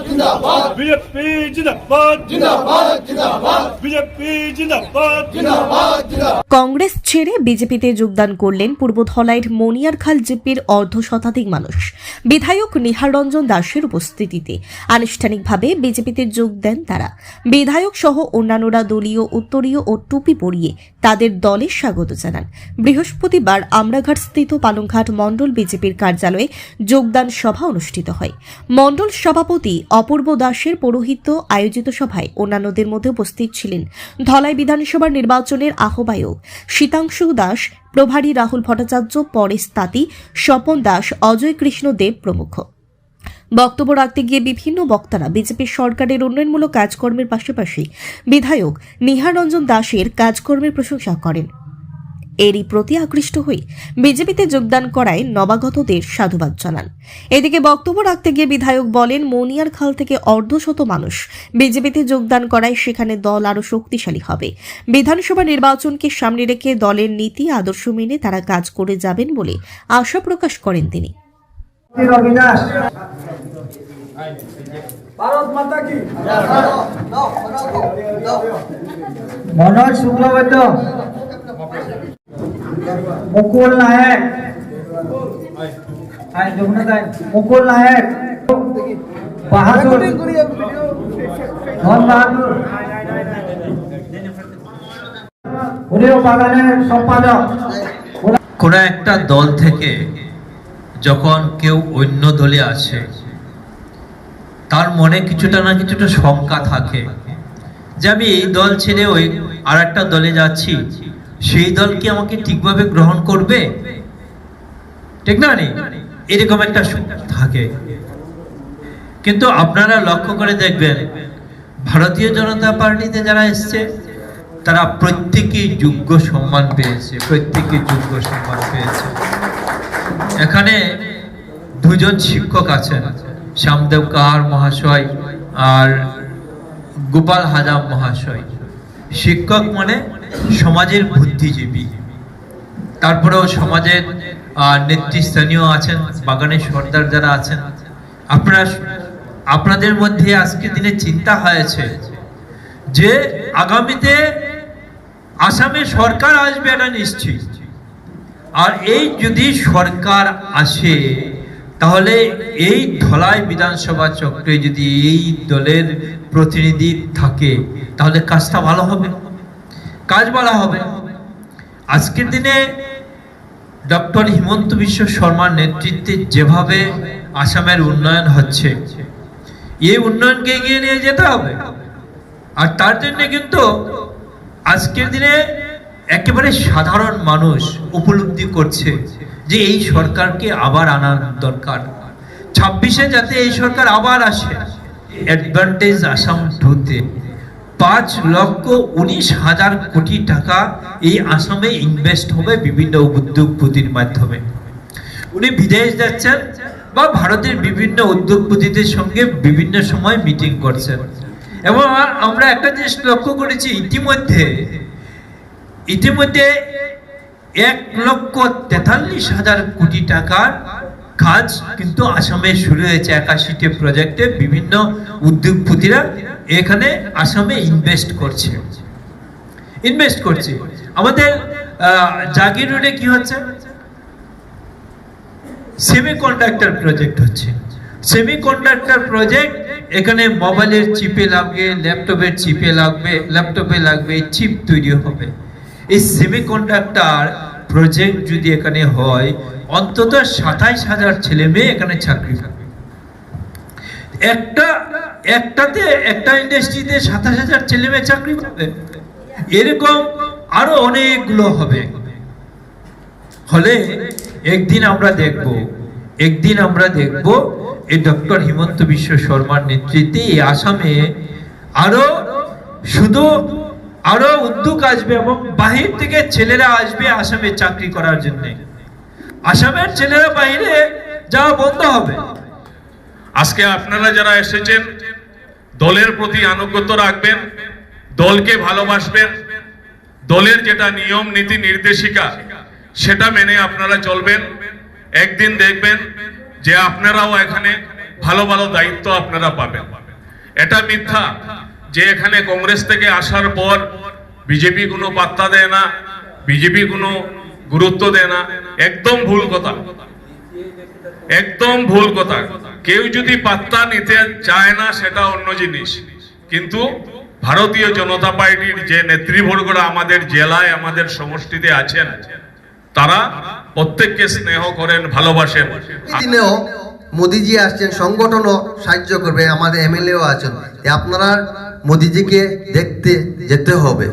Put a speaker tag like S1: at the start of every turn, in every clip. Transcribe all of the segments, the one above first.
S1: जिंदाबाद बीजेपी जिंदाबाद जिंदाबाद जिंदाबाद बीजेपी जिंदाबाद जिंदाबाद जिंदाबाद।
S2: কংগ্রেস ছেড়ে বিজেপিতে যোগদান করলেন পূর্ব ধলাইয়ের মনিয়ারখাল জিপির অর্ধ শতাধিক মানুষ। বিধায়ক নিহার রঞ্জন দাসের উপস্থিতিতে আনুষ্ঠানিকভাবে বিজেপিতে যোগ দেন তারা। বিধায়ক সহ অন্যান্যরা দলীয় উত্তরীয় ও টুপি পরিয়ে তাদের দলে স্বাগত জানান। বৃহস্পতিবার আমরাঘাট স্থিত পালংঘাট মণ্ডল বিজেপির কার্যালয়ে যোগদান সভা অনুষ্ঠিত হয়। মণ্ডল সভাপতি অপূর্ব দাসের পৌরোহিত্য আয়োজিত সভায় অন্যান্যদের মধ্যে উপস্থিত ছিলেন ধলাই বিধানসভার নির্বাচনের আহ্বায়ক শীতাংশু দাস, প্রভারী রাহুল ভট্টাচার্য, পরেশ তাঁতি, স্বপন দাস, অজয় কৃষ্ণ দেব প্রমুখ। বক্তব্য রাখতে গিয়ে বিভিন্ন বক্তারা বিজেপির সরকারের উন্নয়নমূলক কাজকর্মের পাশাপাশি বিধায়ক নিহার রঞ্জন দাসের কাজকর্মের প্রশংসা করেন। এরই প্রতি আকৃষ্ট হয়ে বিজেপিতে যোগদান করায় নবাগতদের সাধুবাদ জানান। এদিকে বক্তব্য রাখতে গিয়ে বিধায়ক বলেন, মনিয়ারখাল থেকে অর্ধশত মানুষ বিজেপিতে যোগদান করায় সেখানে দল আরও শক্তিশালী হবে। বিধানসভা নির্বাচনকে সামনে রেখে দলের নীতি আদর্শ মেনে তারা কাজ করে যাবেন বলে আশা প্রকাশ করেন তিনি।
S3: ভারত মাতা কি মনোজ শুক্লবৈদ্য, মুকুল নায়ক, মুকুল নায়ক, বাহাদুর, ধন বাহাদুর, উনিও বাগানের সম্পাদক।
S4: কোন একটা দল থেকে যখন কেউ অন্য দলে আসে তার মনে কিছুটা না কিছুটা শঙ্কা থাকে যে আমি এই দল ছেড়ে ওই আর একটা দলে যাচ্ছি, সেই দল কি আমাকে ঠিকভাবে গ্রহণ করবে, ঠিক না? এরকম একটা থাকে। কিন্তু আপনারা লক্ষ্য করে দেখবেন ভারতীয় জনতা পার্টিতে যারা এসছে তারা প্রত্যেকেই যোগ্য সম্মান পেয়েছে, প্রত্যেকেই যোগ্য সম্মান পেয়েছে। এখানে দুজন শিক্ষক আছেন, শ্যামদেব কাহার মহাশয় আর গোপাল হাজাম মহাশয়। শিক্ষক মানে সমাজের বুদ্ধিজীবী, তারপরেও সমাজের নেতৃস্থানীয় আছেন, বাগানের সর্দার যারা আছেন। আপনাদের মধ্যে আজকের দিনে চিন্তা হয়েছে যে আগামীতে আসামে সরকার আসবে, এটা নিশ্চিত। আর এই যদি সরকার আসে তাহলে এই ধলাই বিধানসভা চক্রে যদি এই দলের প্রতিনিধি থাকে তাহলে কাজটা ভালো হবে, কাজ ভালো হবে। আজকের দিনে ডক্টর হিমন্ত বিশ্ব শর্মার নেতৃত্বে যেভাবে আসামের উন্নয়ন হচ্ছে, এই উন্নয়নকে এগিয়ে নিয়ে যেতে হবে। আর তার জন্য কিন্তু আজকের দিনে একেবারে সাধারণ মানুষ উপলব্ধি করছে যে এই সরকারকে আবার আনার দরকার। 26-এ যাতে এই সরকার আবার আসে। অ্যাডভান্টেজ আসাম 2-তে 5,19,000 কোটি টাকা এই আসামে ইনভেস্ট হবে বিভিন্ন উদ্যোগপতির মাধ্যমে। উনি বিদেশ যাচ্ছেন বা ভারতের বিভিন্ন উদ্যোগপতিদের সঙ্গে বিভিন্ন সময় মিটিং করছেন। এবং আমরা একটা জিনিস লক্ষ্য করেছি, ইতিমধ্যে 1,43,000 কোটি টাকার কাজ কিন্তু আসামে শুরু হয়েছে। 81টি প্রজেক্টে বিভিন্ন উদ্যোগপতিরা এখানে আসামে ইনভেস্ট করছে। আমাদের জাগির রোডে কি হচ্ছে, সেমিকন্ডাক্টর প্রজেক্ট হচ্ছে। সেমিকন্ডাক্টর প্রজেক্ট এখানে মোবাইলের চিপে লাগবে, ল্যাপটপের চিপে লাগবে, ল্যাপটপে লাগবে, চিপ তৈরি হবে। এই সেমিকন্ডাক্টর প্রজেক্ট যদি এখানে হয় অন্তত 27,000 ছেলে মেয়ে এখানে চাকরি পাবে। একটা ইন্ডাস্ট্রিতে 27,000 ছেলে মেয়ে চাকরি পাবে। এরকম আরো অনেকগুলো হবে। হলে একদিন আমরা দেখব এই ডক্টর হিমন্ত বিশ্ব শর্মার নেতৃত্বে এই আসামে আরো উদ্যোগ আসবে এবং বাহির থেকে ছেলেরা আসবে আসামে চাকরি করার জন্য। আসামের ছেলেরা বাইরে যাওয়া বন্ধ হবে।
S5: আজকে আপনারা যারা এসেছেন দলের প্রতি আনুগত্য রাখবেন, দলকে ভালোবাসবেন, দলের যেটা নিয়ম নীতি নির্দেশিকা সেটা মেনে আপনারা চলবেন। একদিন দেখবেন যে আপনারাও এখানে ভালো ভালো দায়িত্ব আপনারা পাবেন। এটা মিথ্যা যে এখানে কংগ্রেস থেকে আসার পর বিজেপি কোনো পাত্তা দেয় না, বিজেপি কোনো গুরুত্ব দেয় না, একদম ভুল কথা, একদম ভুল কথা। কেউ যদি পাত্তা নিতে চায় না সেটা অন্য জিনিস, কিন্তু ভারতীয় জনতা পার্টির যে নেতৃবর্গরা আমাদের জেলায় আমাদের সমষ্টিতে আছেন তারা প্রত্যেককে স্নেহ করেন, ভালোবাসেন।
S6: দিনেও মোদিজি আসছেন, সংগঠনও সাহায্য করবে, আমাদের এমএলএও আছেন। আপনারা মোদিজিকে দেখতে যেতে হবে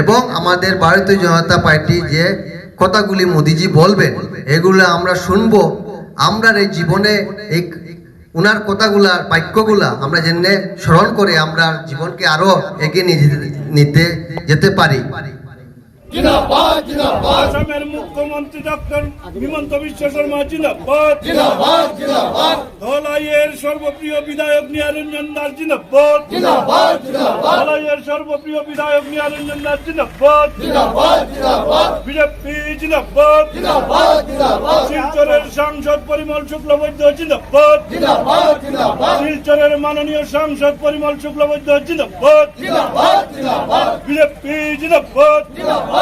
S6: এবং আমাদের ভারতীয় জনতা পার্টি যে কথাগুলি মোদিজি বলবেন এগুলো আমরা শুনবো। আমরা এই জীবনে এই উনার কথাগুলা বাক্যগুলা আমরা জেনে স্মরণ করে আমরা জীবনকে আরো এগিয়ে নিতে যেতে পারি।
S1: জিন্দাবাদ জিন্দাবাদ। আসামের মুখ্যমন্ত্রী ডক্টর হিমন্ত বিশ্ব শর্মা জিন্দাবাদ জিন্দাবাদ জিন্দাবাদ। ধলাইয়ের সর্বপ্রিয় বিধায়ক নিহারঞ্জন দাস জিন্দাবাদ জিন্দাবাদ জিন্দাবাদ। ধলাইয়ের সর্বপ্রিয় বিধায়ক নিহারঞ্জন দাস জিন্দাবাদ জিন্দাবাদ জিন্দাবাদ। বিজেপি জিন্দাবাদ জিন্দাবাদ জিন্দাবাদ। শিলচরের সাংসদ পরিমল শুক্লবৈদ্য জিন্দাবাদ জিন্দাবাদ জিন্দাবাদ। শিলচরের মাননীয় সাংসদ পরিমল শুক্লবৈদ্য জিন্দাবাদ জিন্দাবাদ জিন্দাবাদ। বিজেপি জিন্দাবাদ জিন্দাবাদ।